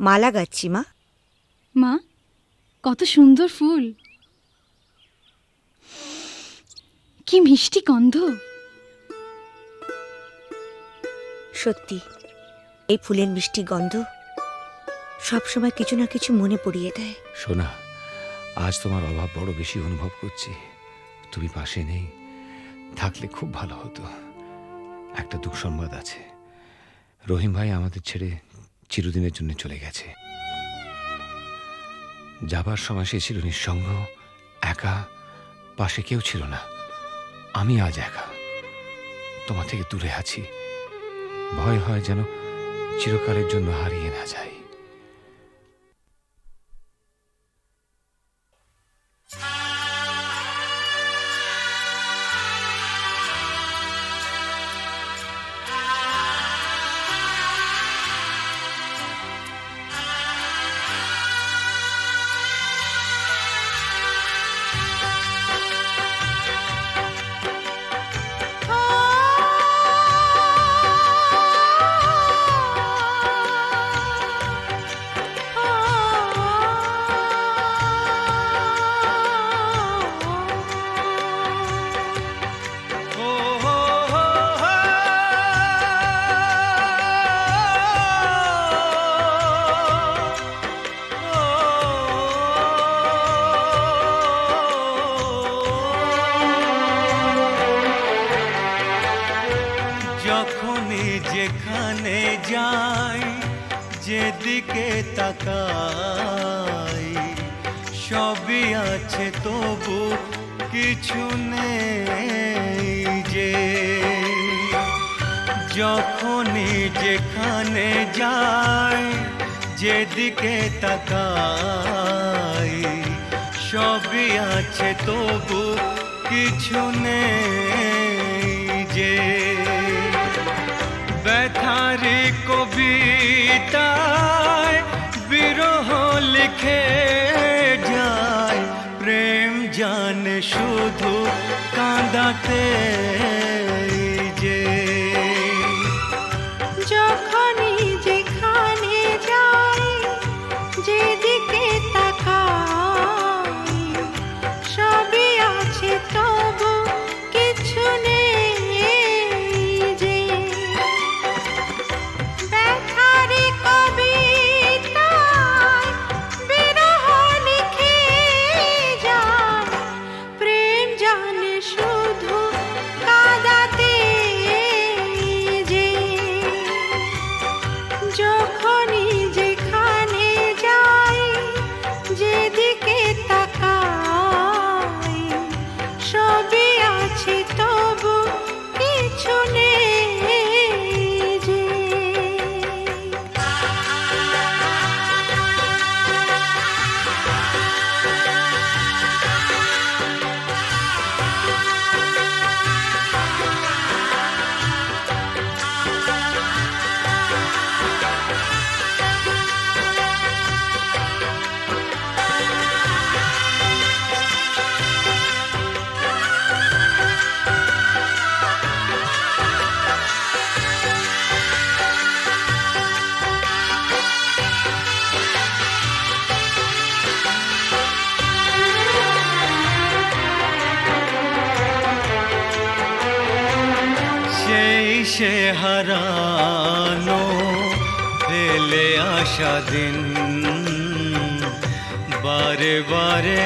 মালা গাচ্ছি মা। মা, কত সুন্দর ফুল, কি মিষ্টি গন্ধ। সত্যি এই ফুলের মিষ্টি গন্ধ সবসময় কিছু না কিছু মনে পড়িয়ে দেয়। সোনা, আজ তোমার অভাব বড় বেশি অনুভব করছি। তুমি পাশে নেই, থাকলে খুব ভালো হতো। একটা দুঃসংবাদ আছে, রহিম ভাই আমাদের ছেড়ে চিরদিনের জন্য চলে গেছে। যাবার সময় সে ছিল নিঃসঙ্গ, একা, পাশে কেউ ছিল না। আমি আজ একা, তোমার থেকে দূরে আছি। ভয় হয় যেন চিরকালের জন্য হারিয়ে না যাই। যখনই যেখানে যাই, যেদিকে তাকাই, সবই আছে তবু কিছু নেই যে। যখনই যেখানে যাই, যেদিকে তাকাই, সবই আছে তবু কিছু নেই যে। ব্যথারি কবিতায় বিরহ লিখে যায়, প্রেম জানে শুধু কাঁদাতে যে। যখনই যেখানে যাই, যেদিকে তাকাই, সবই আছে তবু কিছু নেই যে। ব্যথারি কবিতায় বিরহ লিখে যায়, প্রেম জানে শুধু কাঁদাতে যে। যখনই যেখানে যাই, যেদিকে তাকাই, সবই আছে তবু কিছু নেই যে। সেই সে হারানো ফেলে আসা দিন, বারে বারে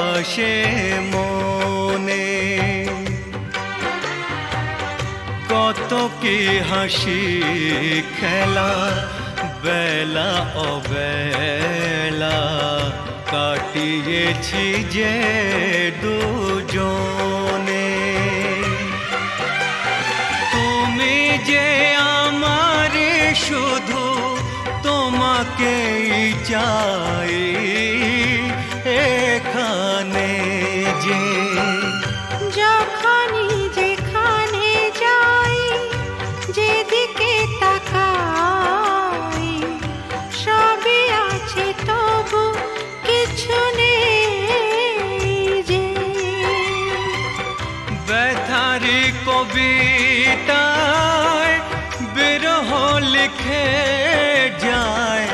আসে মনে। কত কি হাসি খেলা, বেলা অবেলা কাটিয়েছি যে দুজনে। তুমি যে আমার শুধু তোমাকেই চাই এখানে যে। যখনই যেখানে যাই, যেদিকে তাকাই, সবই আছে তবু কিছু নেই যে। ব্যথারি কবিতায় বিরহ লিখে যায়,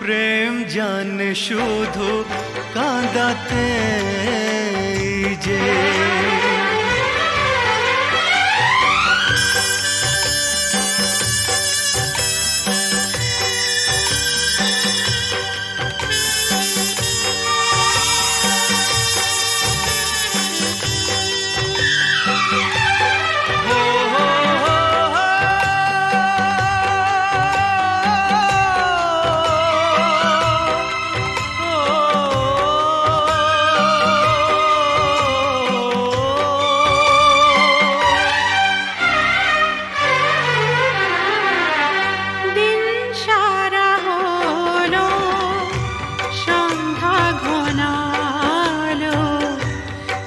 প্রেম জানে শুধু কাঁদাতে যে দিন সারা হলো সন্ধ্যা ঘনালো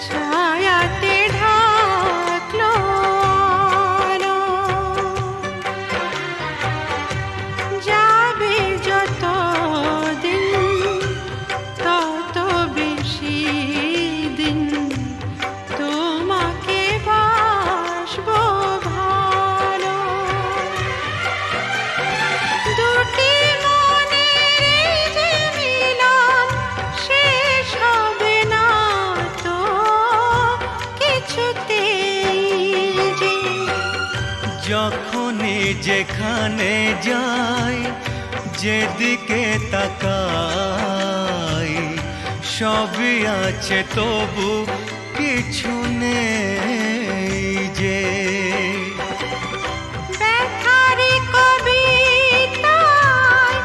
ছায়াতে ঢাকলো আলো। যাবে যত দিন তত বেশি দিন তোমাকে বাসবো ভালো। দুটি মনের যে মিলন শেষ হবে না তো কিছুতেই যে। যখনই যেখানে যাই যেদিকে তাকাই সবই আছে তবু কিছু নেই যে ব্যথারি কবিতায়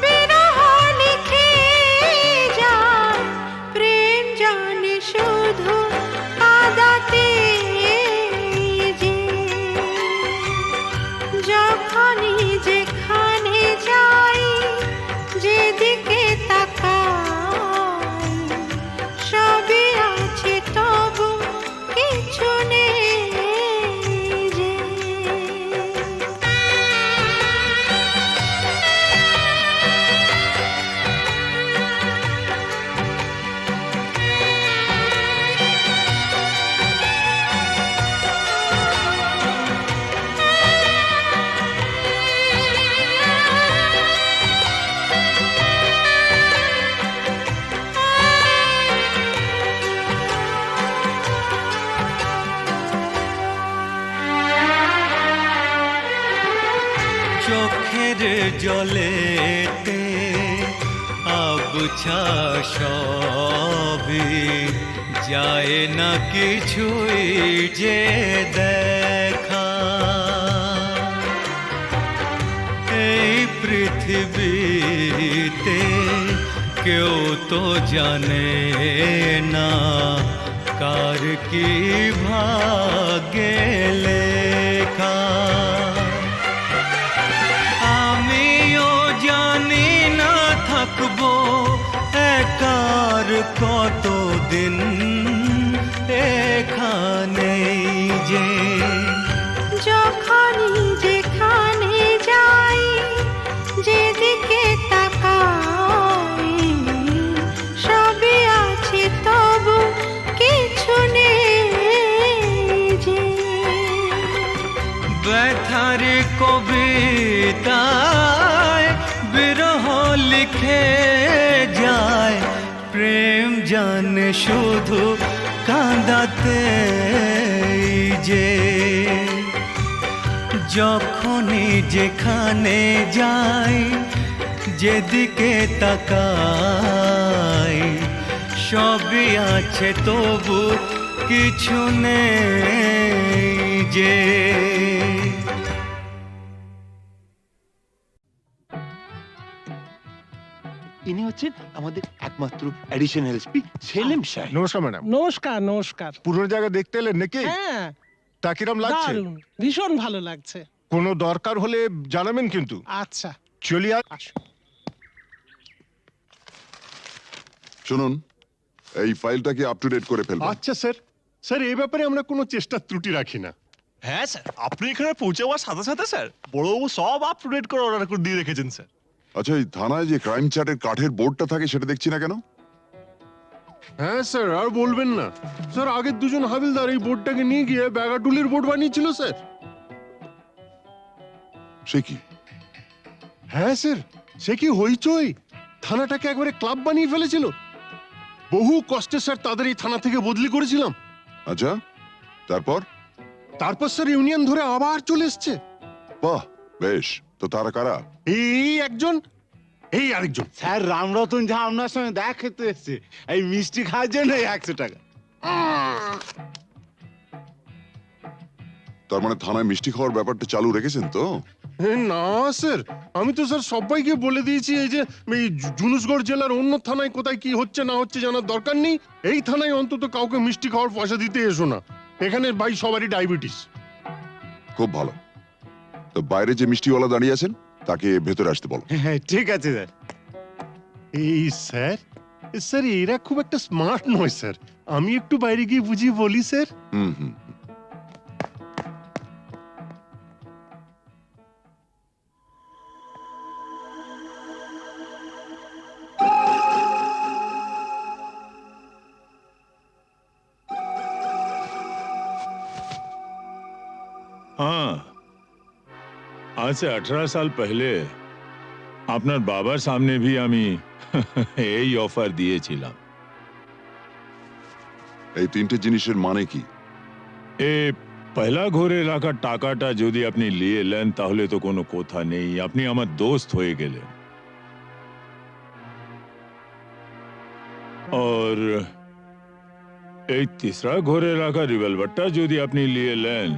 বিরহ লিখে যায় প্রেম জানে শুধু কাঁদাতে যে। যখনই যেখানে যাই যেদিকে তাকাই সবই আছে তবু কিছু নেই যে। চোখের জলেতে আবছা সবই যায় না কিছুই যে দেখা। এই পৃথিবীতে কেউ তো জানে না কার কি ভাগ্যে লেখা। আমিও জানি না থাকবো একার কতদিন এখানেই যে। যখনই যেখানে যাই যেদিকে তাকাই সবই আছে তবু কিছু নেই যে। ব্যথার কবিতায় বিরহ লিখে যায় প্রেম জানে শুধু কাঁদাতে যে। যখনই যেখানে যাই যেদিকে তাকাই সবই আছে তবু কিছু নেই যে। ইনি হচ্ছেন আমাদের একমাত্র অ্যাডিশনাল এসপি সেলিম সাহেব। নমস্কার ম্যাডাম। নমস্কার নমস্কার। পুরনো জায়গা দেখতে এলেন নাকি? হ্যাঁ তা কিরম লাগছে? দারুণ, ভীষণ ভালো লাগছে। কোনো দরকার হলে জানাবেন কিন্তু। আচ্ছা চলি আর আসুন। শুনুন, এই ফাইলটা কি আপ টু ডেট করে ফেলবেন? আচ্ছা স্যার। স্যার এই ব্যাপারে আমরা কোনো চেষ্টা ত্রুটি রাখি না। হ্যাঁ স্যার, আপনি এখানে পৌঁছে যাওয়ার সাথে সাথে স্যার বড়বাবু সব আপ টু ডেট করে অর্ডার করে দিয়ে রেখেছেন স্যার। আচ্ছা, এই থানায় যে ক্রাইম চ্যাটের কাঠের বোর্ডটা থাকে সেটা দেখছি না কেন? হ্যাঁ স্যার, আর বলবেন না স্যার, আগের দুজন হাবিলদার এই বোর্ডটাকে নিয়ে গিয়ে ব্যাগাটুলির বোর্ড বানিয়েছিল স্যার। সে কি? হ্যাঁ স্যার, সে কি হইচই। থানাটাকে একবারে ক্লাব বানিয়ে ফেলেছিল। বহু কষ্টে স্যার তাদের এই থানা থেকে বদলি করেছিলাম। আচ্ছা, তারপর? তারপর স্যার ইউনিয়ন ধরে আবার চলে এসছে। বাহ, বেশ। তো তারা কারা? এই একজন, এই আরেকজন। স্যার রামরতন ঝা আপনার সঙ্গে দেখা খেতে এসছে এই মিষ্টি খাওয়ার জন্য 100 টাকা। তার মানে থানায় মিষ্টি খাওয়ার ব্যাপারটা চালু রেখেছেন তো? না স্যার, আমি তো স্যার সবাইকে বলে দিয়েছি এই যে এই জুনুসগড় জেলার অন্য থানায় কোথায় কি হচ্ছে না হচ্ছে জানার দরকার নেই। এই থানায় অন্তত কাউকে মিষ্টি খাওয়ার পয়সা দিতে এসো না। এখানে ভাই সবারই ডায়াবেটিস। খুব ভালো। তো বাইরে যে মিষ্টিওয়ালা দাঁড়িয়ে আছেন তাকে ভেতরে আসতে বলো। হ্যাঁ ঠিক আছে স্যার। এই স্যার, স্যার এরা খুব একটা স্মার্ট নয় স্যার। আমি একটু বাইরে গিয়ে বুঝিয়ে বলি স্যার। হুম হুম। हाँ, आज से 18 साल पहले আপনার বাবার সামনে भी আমি এই অফার দিয়েছিলাম। এই তিনটে জিনিসের মানে কি? পয়লা ঘরে রাখা টাকাটা যদি আপনি নিয়ে নেন তাহলে তো কোনো কথা নেই, আপনি আমার দোস্ত হয়ে গেলেন। और এই तीसरा ঘরে রাখা রিভলভারটা যদি আপনি নিয়ে নেন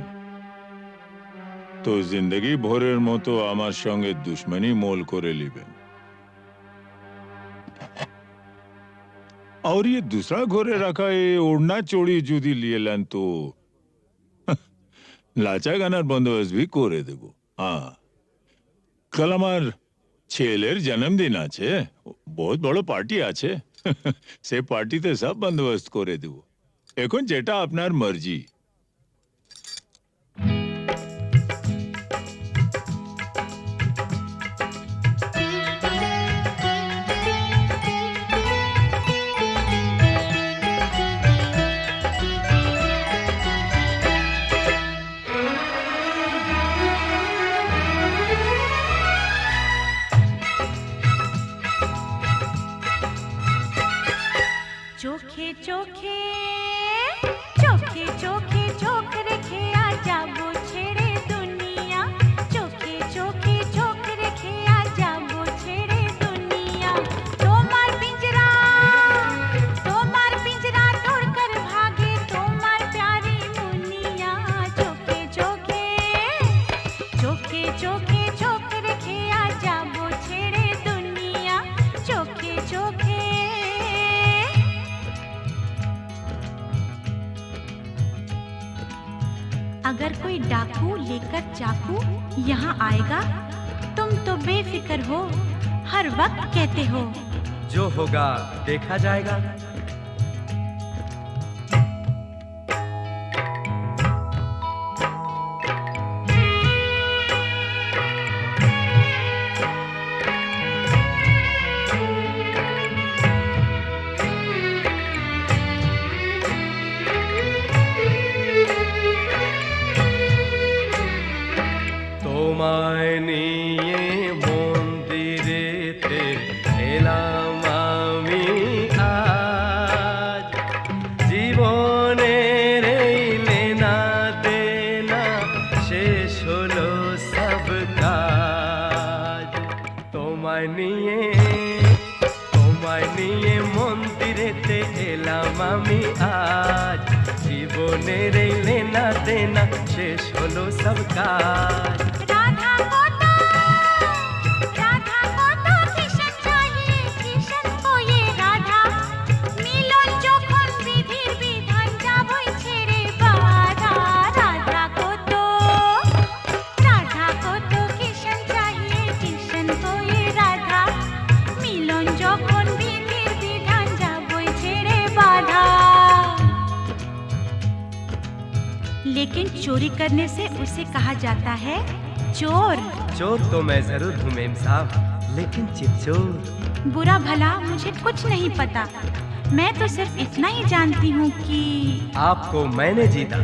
তো জিন্দগি ভরের মতো আমার সঙ্গে দুশ্মনী মোল করে নেবেন। और ये दूसरा घरे रखा ये ओढ़ना चोड़ी जुदी लिए लें तो लाचा गानार बंदोबस्त भी करे देबो। हाँ, कल আমার ছেলের জন্মদিন আছে, বহুত বড় পার্টি আছে, সে পার্টিতে সব বন্দোবস্ত করে দেব। এখন যেটা আপনার মর্জি। চোখে চোখে চোখে চোখে চোখ রেখে আজ যাবো ছেড়ে দুনিয়া। চোখে চোখে চোখ রেখে আজ যাবো ছেড়ে দুনিয়া। তোমার পিंजरा तोड़कर भागे তোমার प्यारी मुनिया। চোখে চোখে চোখে চোখে চোখ রেখে আজ যাবো ছেড়ে দুনিয়া। চোখে চোখে अगर कोई डाकू लेकर चाकू यहाँ आएगा तुम तो बेफिक्र हो, हर वक्त कहते हो जो होगा देखा जाएगा। তোমায় নিয়ে মন্দিরেতে এলাম আমি আজ। জীবনের এই লেনা দেনা শেষ হলো সব কাজ। তোমায় নিয়ে মন্দিরেতে এলাম আমি আজ। জীবনের এই লেনা দেনা শেষ হলো সব কাজ। राधा को तो किशन चाहिए, किशन को ये राधा। मिलन যখন বিধির বিধান যাবই ছেড়ে বাধা। राधा को तो किशन चाहिए, किशन को ये राधा। मिलन যখন বিধির বিধান যাবই ছেড়ে বাধা। लेकिन चोरी करने से उसे कहा जाता है चोर। चोर तो मैं जरूर हूँ मेम साहब, लेकिन चितचोर। बुरा भला मुझे कुछ नहीं पता, मैं तो सिर्फ इतना ही जानती हूँ कि आपको मैंने जीता।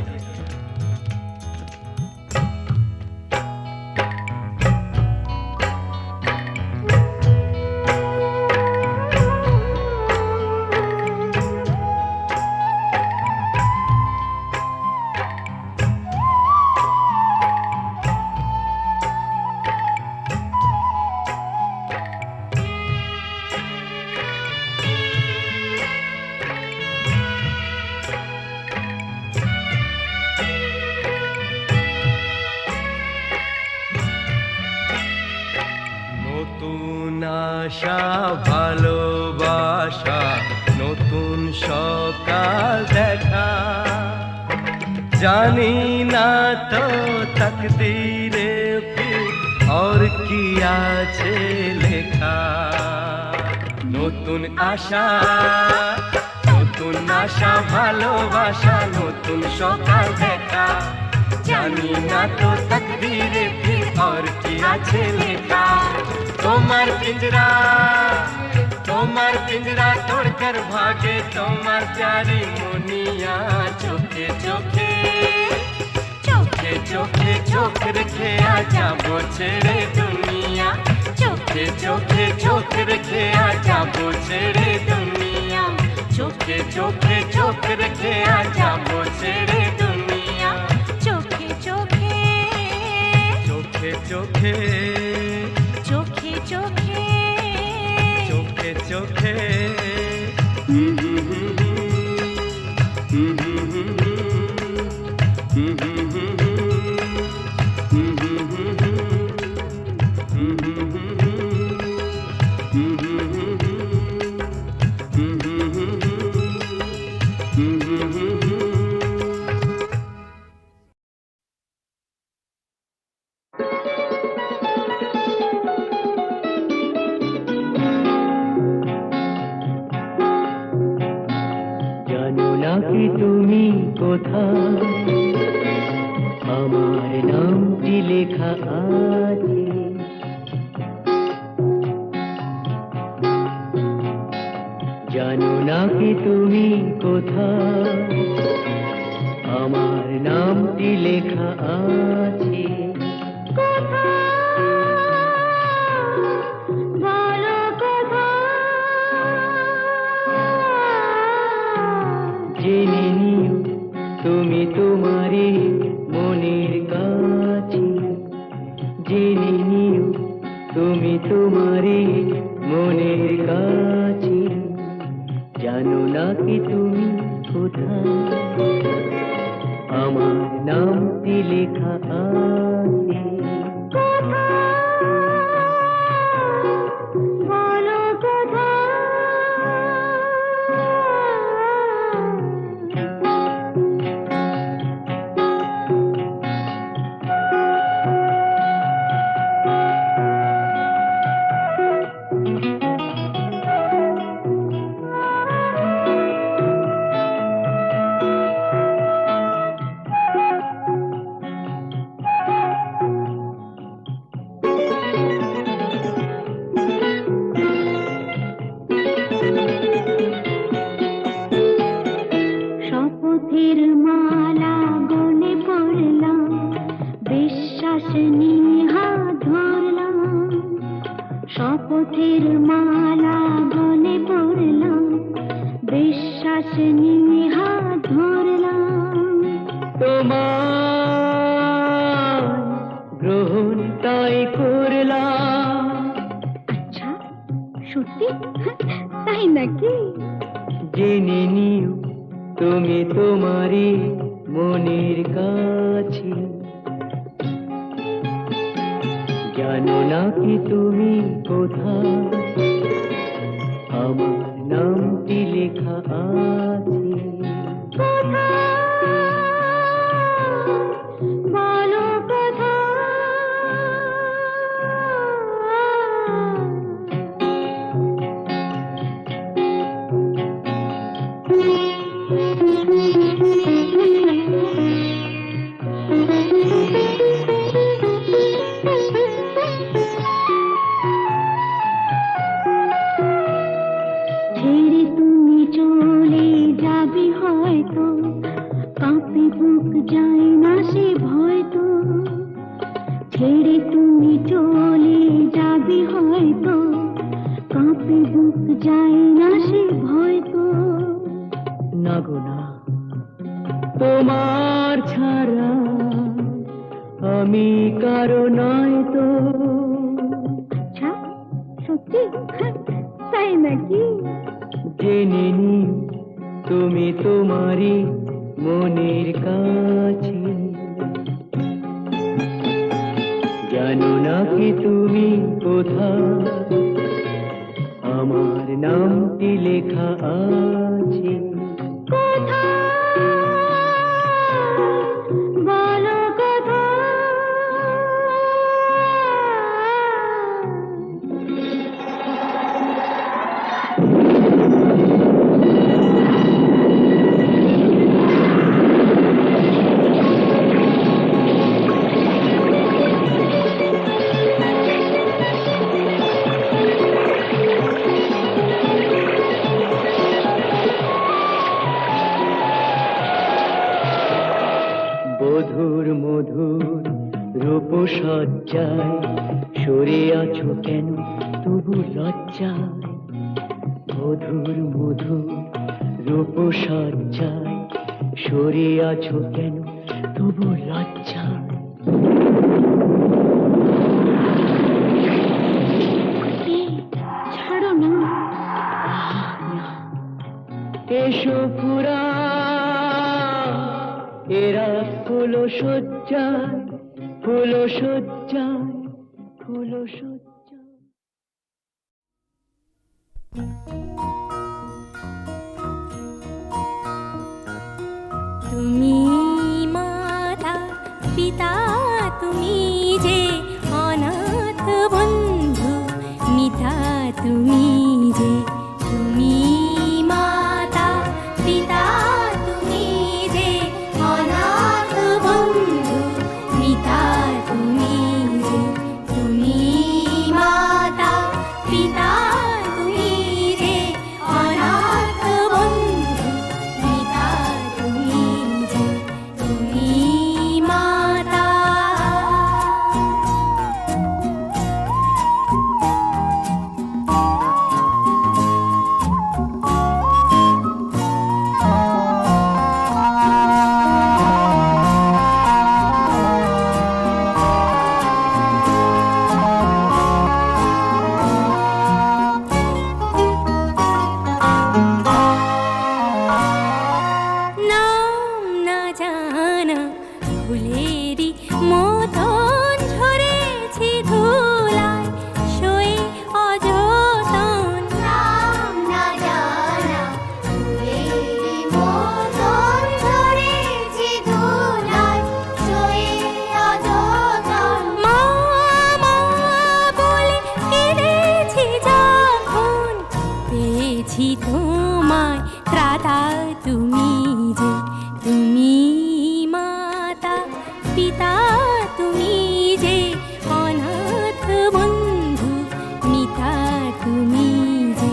ভালোবাসা নতুন সকাল দেখা জানি না তো তকদীরে ফির और কি আছে লেখা নতুন আশা ভালোবাসা নতুন সকাল দেখা জানি না তো তকদীরে ফির और কি আছে লেখা তোমার পিंजरा तोड़कर भागे তোমার प्यारी मुनिया चोखे चोखे चोखे चोखे चोख रखे आजा वो छेड़े दुनिया चोखे चोखे चोख रखे आजा वो छेड़े दुनिया चोखे चोखे चोख रखे आजा वो छेड़े दुनिया चोखे चोखे चोखे चोखे चोखे चोखे चोखे चोखे জানো না কি তুমি কোথায় আমার নামটি লেখা আছে জানো না কি তুমি কোথায় আমার নামটি লেখা আছে জেনে নিও তুমি তোমারই মনের কাছে জেনে নিও তুমি তোমারই মনের কাছে জানো না কি তুমি কোথায় আমার নামটি লেখা আছে শপথের মালা গলে পড়লাম বিশ্বাস নিয়ে হাত ধরলাম শপথের মালা গলে পড়লাম বিশ্বাস নিয়ে হাত ধরলাম তোমার গ্রহণ তাই করলাম আচ্ছা সত্যি তাই নাকি জেনে নিও তুমি তোমারই মনের কাছে জানো না কি তুমি কোথায় আমার নামটি লেখা আছে বলো কোথায় ছেড়ে তুমি চলে যাবে হয়তো কাঁপে বুক যায় না সে ভয় তো ছেড়ে তুমি চলে যাবে হয়তো কাঁপে বুক যায় না সে ভয় তো না গো না তোমার ছাড়া আমি কারো নয় তো আচ্ছা সত্যি তাই নাকি জেনে নিও তুমি তোমারই মনের কাছে জানো না কি তুমি কোথায় আমার নামটি লেখা আছে বলো কথা মধুর মধুর রূপসজ্জায় সরে আছো কেন তবু লজ্জায় মধুর মধুর রূপসজ্জায় সরে আছো কেন তবু লজ্জায় ছাড়ো না। এসো পুরা এরা ফুল সজ্জায় ফুল সজ্জায় ফুল সজ্জায় তুমি মাতা পিতা তুমি যে অনাথ বন্ধু মিতা তুমি যে তুমি মাতা পিতা তুমি যে অনাথ বন্ধু মিতা তুমি যে তুমি মাতা পিতা তুমি যে অনাথ বন্ধু মিতা তুমি যে তুমি মাতা নাম না জানা ফুলেরই মতন ঝরেছি ধুলায় শোয়ে অযতন নাম না জানা ফুলেরই মতন ঝরেছি ধুলায় শোয়ে অযতন মা মা বলে কেঁদেছি যখন পেয়েছি তোমায় ত্রাতা তুমি যে তুমি মাতা পিতা তুমি যে অনাথ বন্ধু মিতা তুমি যে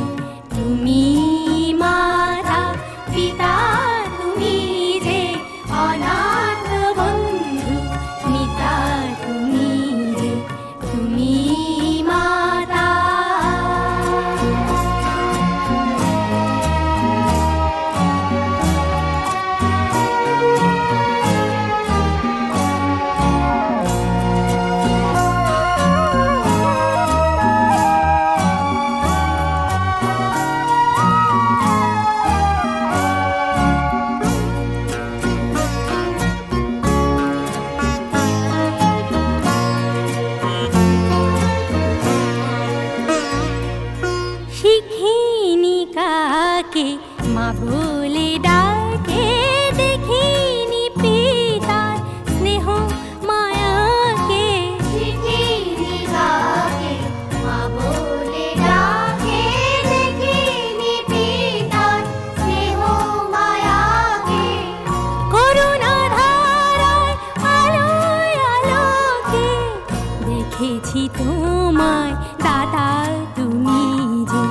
তুমি মাতা পিতা তুমি যে অনাথ বন্ধু মিতা তুমি যে তুমি মাতা শিখিনি কাকে মা বলে ডাকে দেখিনি পিতার স্নেহ মায়াকে শিখিনি কাকে মা বলে ডাকে দেখিনি পিতার স্নেহ মায়াকে করুণা ধারায় আলোয় আলোকে দেখেছি তোমায় দাদা তুমি যে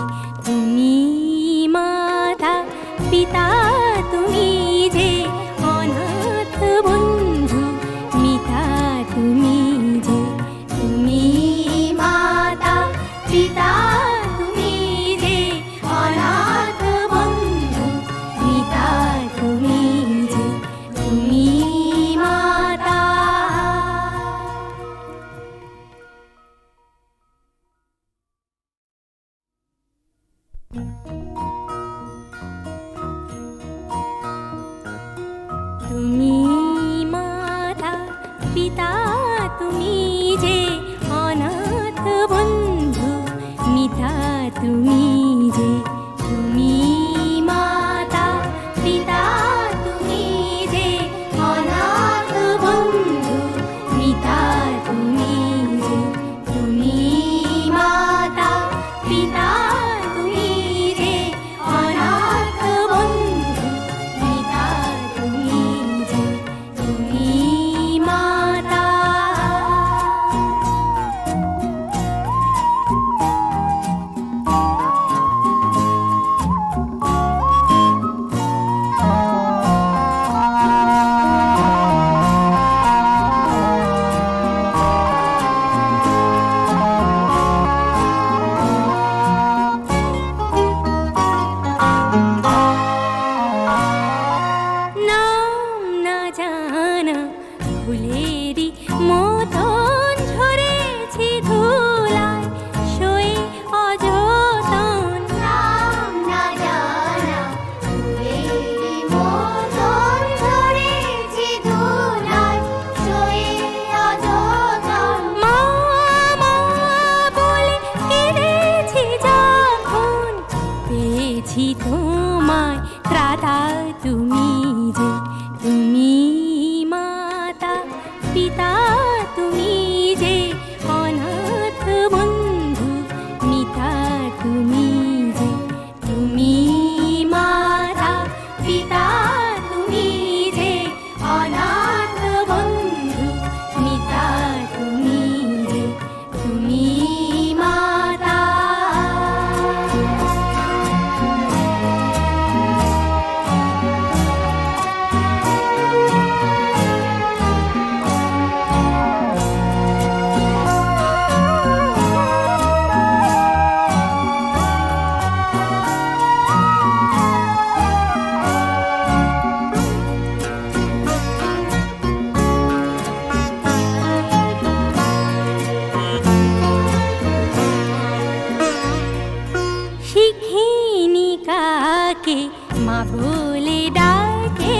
তুমি মাতা পিতা তুমি যে অনাথ বন্ধু মিতা তুমি যে তুমি মাতা পিতা তুমি যে অনাথ বন্ধু মিতা তুমি যে তুমি মাতা তুমি মাতা পিতা তুমি যে অনাথ বন্ধু মিতা তুমি দেখেছি তোমায় ত্রাতা তুমি যে, তুমি মাতা পিতা তুমি যে, অনাথ বন্ধু মিতা তুমি যে, তুমি মাতা পিতা তুমি যে, অনাথ বন্ধু মিতা তুমি যে, তুমি মাতা। শিখিনি কাকে মা বলে ডাকে,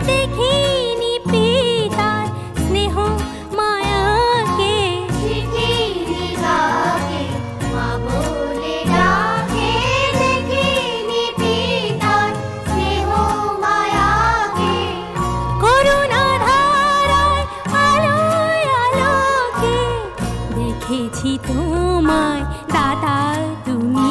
দেখিনি পিতার স্নেহ মায়াকে। শিখিনি কাকে মা বলে ডাকে, দেখিনি পিতার স্নেহ মায়াকে। করুণা ধারায় আলোয় আলোকে দেখেছি তোমায় দাদা তুমি